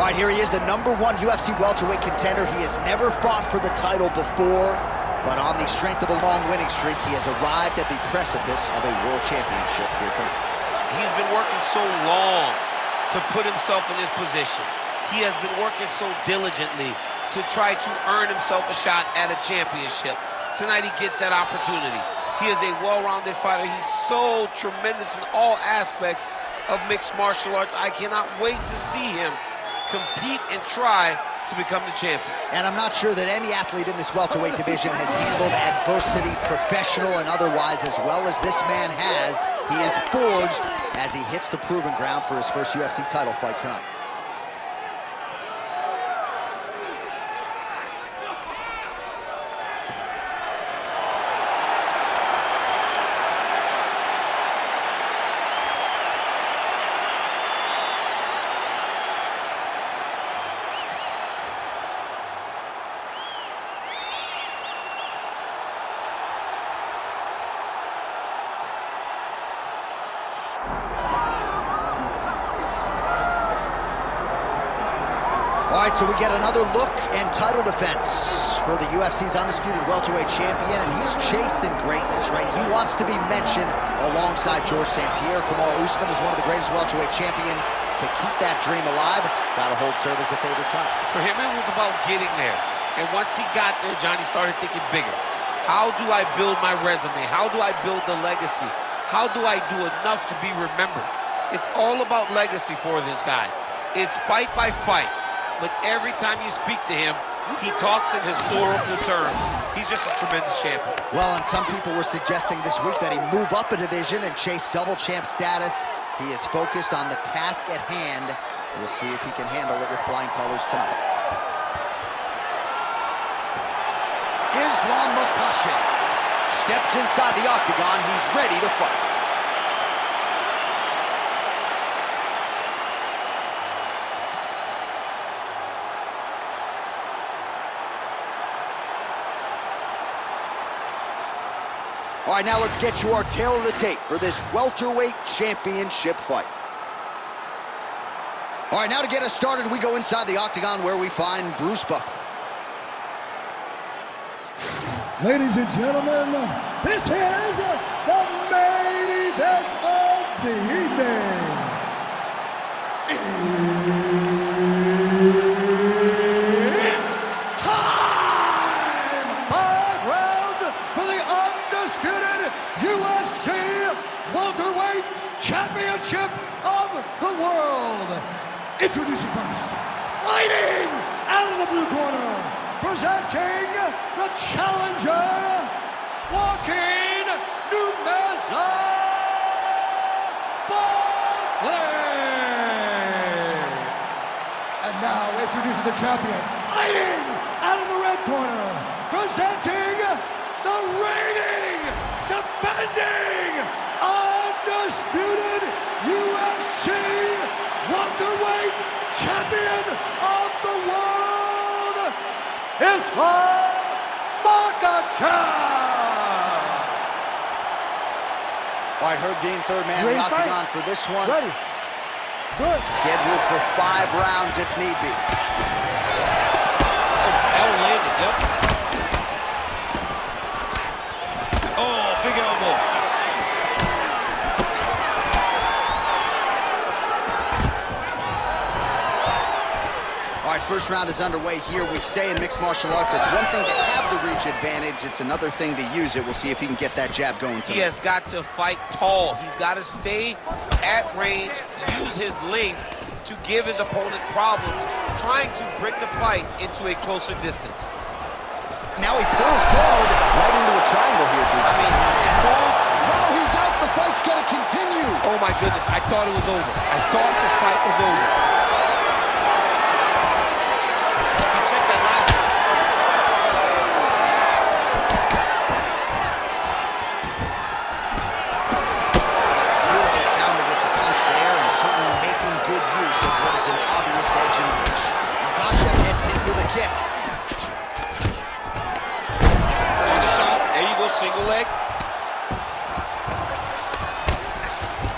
right, here he is, the #1 UFC welterweight contender. He has never fought for the title before, but on the strength of a long winning streak, he has arrived at the precipice of a world championship here tonight. He's been working so long to put himself in this position. He has been working so diligently to try to earn himself a shot at a championship. Tonight he gets that opportunity. He is a well-rounded fighter. He's so tremendous in all aspects of mixed martial arts. I cannot wait to see him compete and try to become the champion. And I'm not sure that any athlete in this welterweight division has handled adversity, professional and otherwise, as well as this man has. He is forged as he hits the proving ground for his first UFC title fight tonight. All right, so we get another look and title defense for the UFC's undisputed welterweight champion, and he's chasing greatness, right? He wants to be mentioned alongside George St. Pierre. Kamaru Usman is one of the greatest welterweight champions. To keep that dream alive, gotta hold serve as the favorite time. For him, it was about getting there. And once he got there, Johnny started thinking bigger. How do I build my resume? How do I build the legacy? How do I do enough to be remembered? It's all about legacy for this guy. It's fight by fight. But every time you speak to him, he talks in historical terms. He's just a tremendous champion. Well, and some people were suggesting this week that he move up a division and chase double champ status. He is focused on the task at hand. We'll see if he can handle it with flying colors tonight. Islam Makhachev steps inside the octagon. He's ready to fight. All right, now let's get you our tail of the tape for this welterweight championship fight. All right, now to get us started, we go inside the octagon where we find Bruce Buckley. Ladies and gentlemen, this is the main event of the evening. It's time! 5 rounds for the undisputed UFC welterweight championship of the world. Introducing first, fighting out of the blue corner, presenting the challenger, Joaquin Buckley. And now introducing the champion, fighting out of the red corner, presenting the reigning, defending, undisputed UFC welterweight champion of the world, Islam Makhachev. All right, Herb Dean, third man in the octagon for this one. Ready. Good. Scheduled for 5 rounds if need be. That one landed, yep. Oh, big elbow. All right, first round is underway here. We say in mixed martial arts, it's one thing to have the reach advantage. It's another thing to use it. We'll see if he can get that jab going tonight. He has got to fight tall. He's got to stay at range, use his length to give his opponent problems, trying to bring the fight into a closer distance. Now he pulls guard right into a triangle here, Bruce. I mean, No, he's out. The fight's going to continue. oh my goodness, I thought it was over. I thought this fight was over. An obvious edge in reach. Makhachev gets hit with a kick. On the shot, there you go, single leg.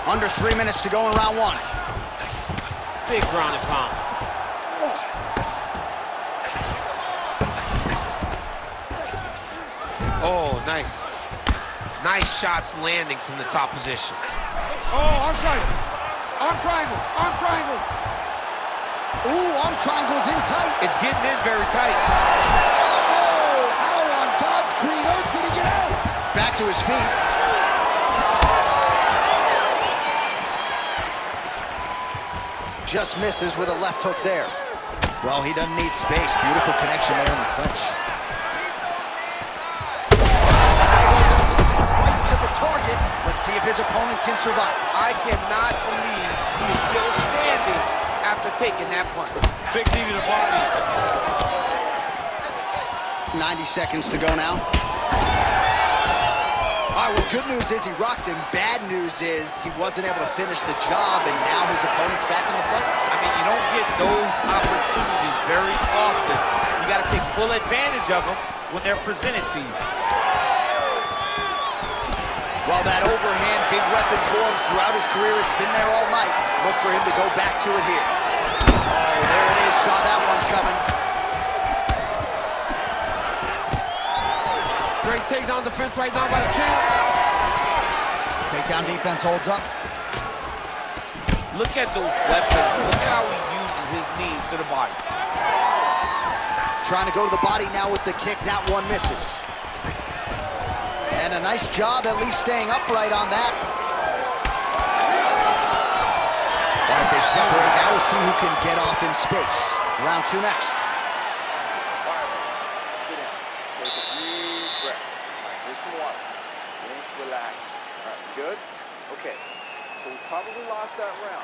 Under 3 minutes to go in round 1. Big ground and pound. Oh, nice. Nice shots landing from the top position. Oh, arm triangle. Arm triangle. Arm triangle. Ooh, arm triangle's in tight. It's getting in very tight. Oh, how on God's green earth did he get out? Back to his feet. Just misses with a left hook there. Well, he doesn't need space. Beautiful connection there in the clinch. Right to the target. Let's see if his opponent can survive. I cannot believe he's still standing after taking that punch. Big knee to the body. 90 seconds to go now. All right, well, good news is he rocked him. Bad news is he wasn't able to finish the job, and now his opponent's back in the fight. I mean, you don't get those opportunities very often. You got to take full advantage of them when they're presented to you. Well, that overhand big weapon for him throughout his career. It's been there all night. Look for him to go back to it here. Oh, there it is. Saw that one coming. Great takedown defense right now by the champ. Takedown defense holds up. Look at those weapons. Look at how he uses his knees to the body. Trying to go to the body now with the kick. That one misses. And a nice job at least staying upright on that. All right, they separate. Now we'll see who can get off in space. Round two next. All right, sit down. Take a deep breath. All right, here's some water. Drink, relax. All right, you good? Okay, so we probably lost that round.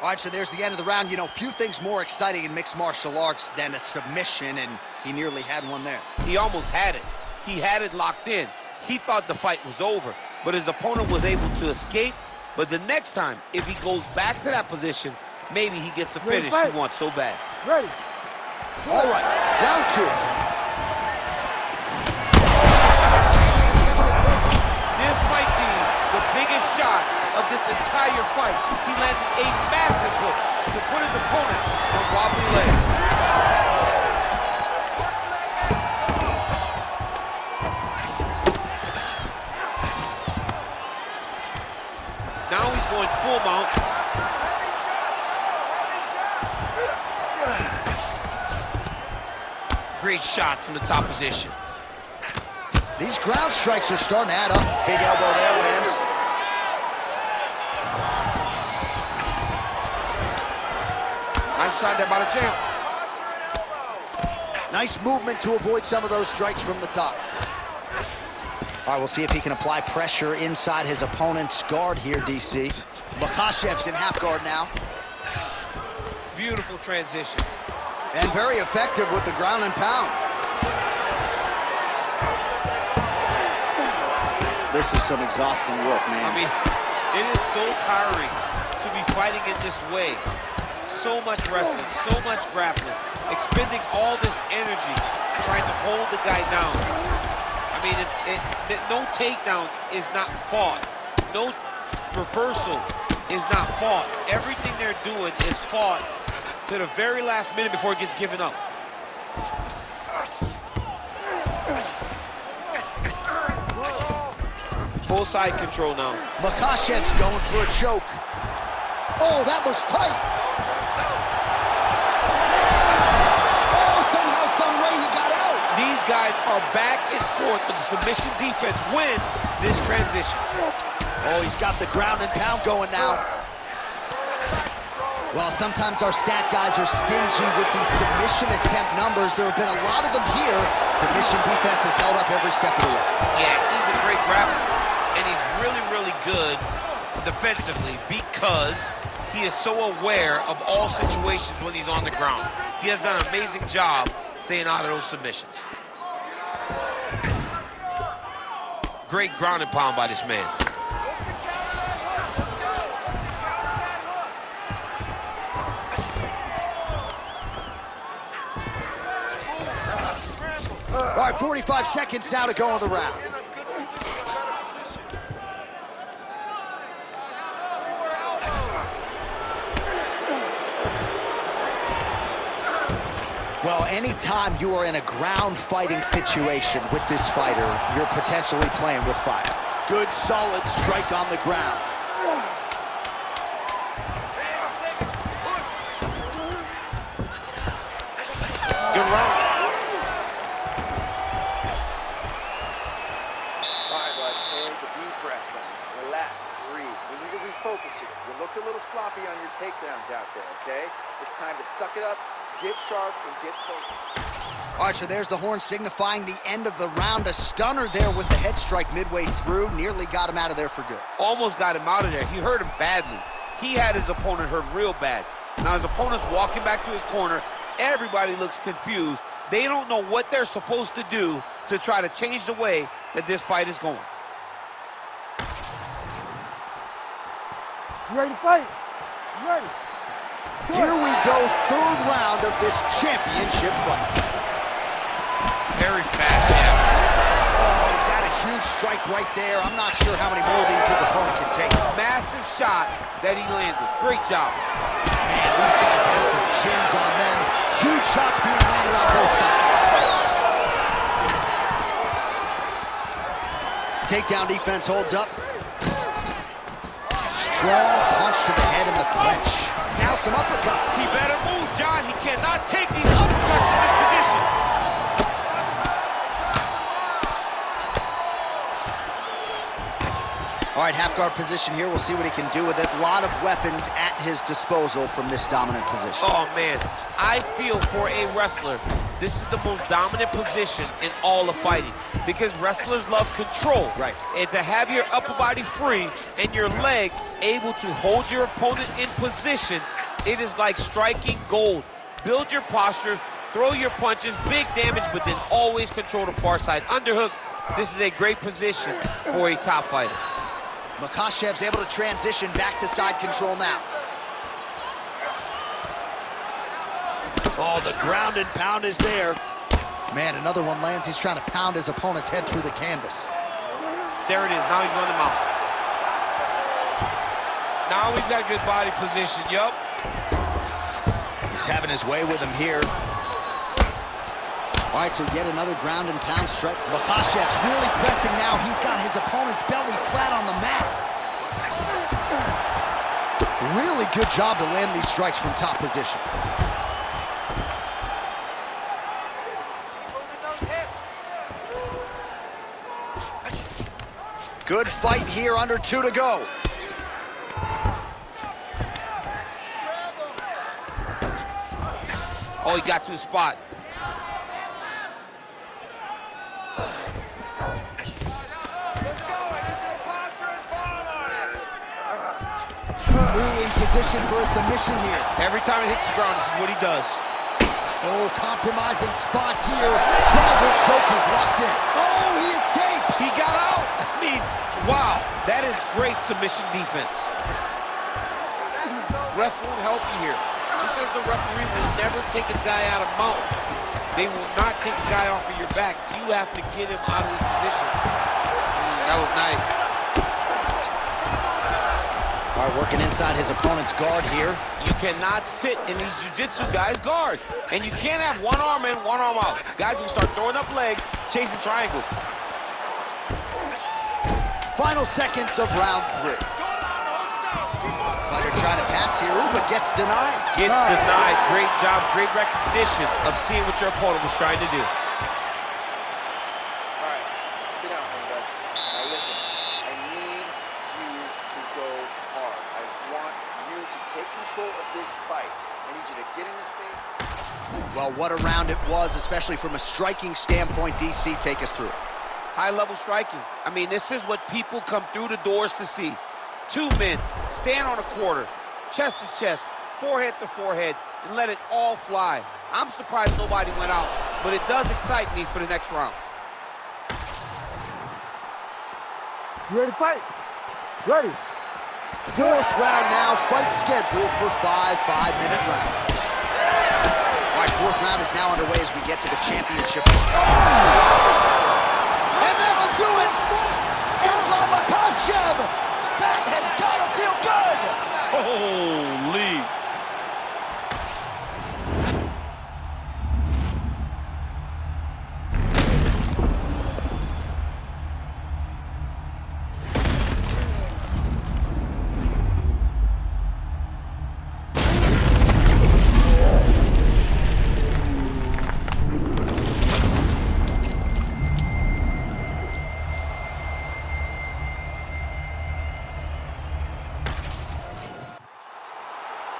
All right, so there's the end of the round. You know, few things more exciting in mixed martial arts than a submission, and he nearly had one there. He almost had it. He had it locked in. He thought the fight was over, but his opponent was able to escape. But the next time, if he goes back to that position, maybe he gets the finish he wants so bad. Ready. All right, round two. This might be the biggest shot of this entire fight. He landed a massive hook to put his opponent on wobbly legs. Now he's going full mount. Great shot from the top position. These ground strikes are starting to add up. Big elbow there, lands. Nice shot there by the champ. Nice movement to avoid some of those strikes from the top. All right, we'll see if he can apply pressure inside his opponent's guard here, DC. Makhachev's in half guard now. Beautiful transition. And very effective with the ground and pound. This is some exhausting work, man. I mean, it is so tiring to be fighting in this way. So much wrestling, so much grappling, expending all this energy trying to hold the guy down. I mean, no takedown is not fought. No reversal is not fought. Everything they're doing is fought to the very last minute before it gets given up. Full side control now. Makhachev's going for a choke. Oh, that looks tight. Oh, somehow, some way he got out. These guys are back and forth, but the submission defense wins this transition. Oh, he's got the ground and pound going now. Well, sometimes our stat guys are stingy with these submission attempt numbers. There have been a lot of them here. Submission defense has held up every step of the way. Yeah, he's a great grappler, and he's really, really good defensively because he is so aware of all situations when he's on the ground. He has done an amazing job staying out of those submissions. Great ground and pound by this man. All right, 45 seconds now to go in the round. Well, anytime you are in a ground fighting situation with this fighter, you're potentially playing with fire. Good, solid strike on the ground. Good round. All right, bud, take a deep breath, man. Relax, breathe. We need to refocus here. You looked a little sloppy on your takedowns out there, okay? It's time to suck it up, get sharp, and get focused. All right, so there's the horn signifying the end of the round. A stunner there with the head strike midway through. Nearly got him out of there for good. Almost got him out of there. He hurt him badly. He had his opponent hurt real bad. Now his opponent's walking back to his corner. Everybody looks confused. They don't know what they're supposed to do to try to change the way that this fight is going. You ready to fight? You ready? Here we go, third round of this championship fight. Very fast, yeah. Oh, he's had a huge strike right there. I'm not sure how many more of these his opponent can take. Massive shot that he landed. Great job. Man, these guys have some chins on them. Huge shots being landed on both sides. Takedown defense holds up. Strong punch to the head in the clinch. Now some uppercuts. He better move, John. He cannot take these uppercuts from this position. All right, half guard position here. We'll see what he can do with it. A lot of weapons at his disposal from this dominant position. Oh, man. I feel for a wrestler, this is the most dominant position in all of fighting because wrestlers love control. Right. And to have your upper body free and your leg able to hold your opponent in position, it is like striking gold. Build your posture, throw your punches, big damage, but then always control the far side. Underhook, this is a great position for a top fighter. Makhachev's able to transition back to side control now. Oh, the ground and pound is there. Man, another one lands. He's trying to pound his opponent's head through the canvas. There it is. Now he's on the mouth. Now he's got good body position. Yup. He's having his way with him here. All right, so yet another ground and pound strike. Makhachev's really pressing now. He's got his opponent's belly flat on the mat. Really good job to land these strikes from top position. Good fight here, under 2 to go. Oh, he got to his spot. Ooh, in position for a submission here. Every time it hits the ground, this is what he does. Oh, compromising spot here. Triangle choke is locked in. Oh, he escapes. He got out. I mean, wow, that is great submission defense. Ref won't help you here. Just as the referee will never take a guy out of mount, they will not take a guy off of your back. You have to get him out of his position. That was nice. All right, working inside his opponent's guard here. You cannot sit in these jiu-jitsu guys' guard. And you can't have one arm in, one arm out. Guys will start throwing up legs, chasing triangles. Final seconds of round 3. Fighter trying to pass here, ooh, but gets denied. Gets denied. Great job, great recognition of seeing what your opponent was trying to do. All right, sit down, bud. Now listen, I need you to go hard. I want you to take control of this fight. I need you to get in his face. Well, what a round it was, especially from a striking standpoint. DC, take us through it. High-level striking. I mean, this is what people come through the doors to see. 2 men stand on a quarter, chest to chest, forehead to forehead, and let it all fly. I'm surprised nobody went out, but it does excite me for the next round. You ready to fight? Ready. 4th round now, fight scheduled for 5 5-minute rounds. All right, 4th round is now underway as we get to the championship. And that'll do it! Islam Makhachev! That has got to feel good! Holy!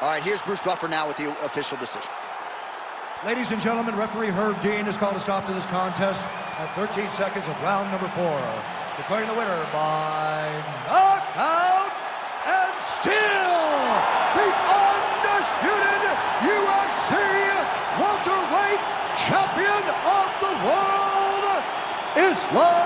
All right, here's Bruce Buffer now with the official decision. Ladies and gentlemen, referee Herb Dean has called a stop to this contest at 13 seconds of round number 4, declaring the winner by knockout and still the undisputed UFC welterweight champion of the world, Islam